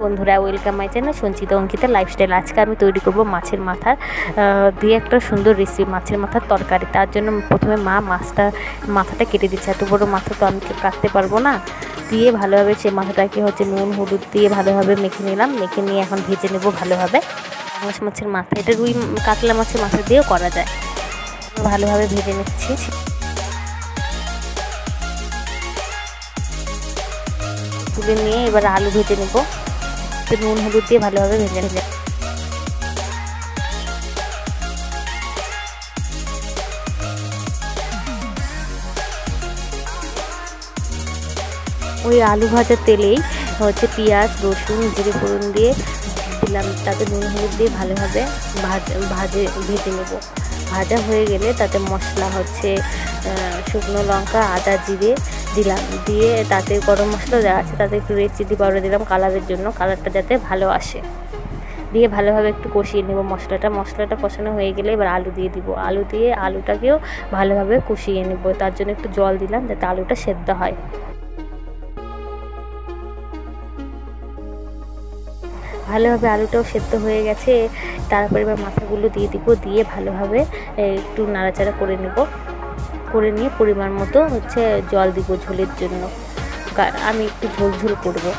বন্ধুরা, welcome my channel Sanchita Ankita lifestyle. আজকে আমি তৈরি করব মাছের মাথা দিয়ে একটা সুন্দর রেসিপি, মাছের মাথার তরকারি। তার জন্য প্রথমে মাথাটা কেটে দিচ্ছে। এত বড় মাথা তো আমি কাটতে পারবো না। দিয়ে ভালোভাবে সে মাথাটাকে নুন হলুদ দিয়ে ভালোভাবে মেখে নিলাম। মেখে নিয়ে এখন ভেজে নেব ভালোভাবে। পাঙাশ মাছের মাথা, এটা রুই কাতলা মাছের মাথা দিয়েও করা যায়। ভালোভাবে ভেজে নিচ্ছি। তুলে নিয়ে এবার আলু ভেজে নেব। নুন হলুদ দিয়ে ভালোভাবে ভেজে নেব। ওই আলু ভাজার তেলেই পেঁয়াজ রসুন জিরে ফোড়ন দিয়ে দিলাম, তাতে নুন হলুদ দিয়ে ভালোভাবে ভেজে নেব। ভাজা হয়ে গেলে তাতে মশলা শুকনো লঙ্কা আদা জিরে দিলাম, দিয়ে তাতে গরম মশলা দেওয়া আছে, তাতে একটু রেড চিলি পাউডার দিলাম কালারের জন্য, কালারটা যাতে ভালো আসে। দিয়ে ভালোভাবে একটু কষিয়ে নেব মশলাটা কষানো হয়ে গেলে এবার আলু দিয়ে দিব। আলু দিয়ে আলুটাকেও ভালোভাবে কষিয়ে নেব। তার জন্য একটু জল দিলাম যাতে আলুটা সেদ্ধ হয়। ভালোভাবে আলুটাও সেদ্ধ হয়ে গেছে। তারপরে এবার মাথাগুলো দিয়ে দিব, দিয়ে ভালোভাবে একটু নাড়াচাড়া করে নেব। করে নিয়ে পরিমাণ মতো জল দিব ঝোলের জন্য। আমি একটু ঝোল করবো।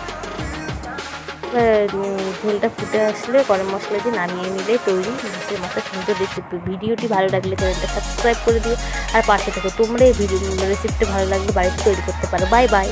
ঝোলটা ফুটে আসলে গরম মশলা দিয়ে নামিয়ে নিলে তৈরি মাছের মাথা সুন্দর রেসিপি। ভিডিওটি ভালো লাগলে চ্যানেলটা সাবস্ক্রাইব করে দিও আর পাশে থেকো। তোমরা এই রেসিপিটা ভালো লাগলে বাড়িতে তৈরি করতে পারো। Bye bye.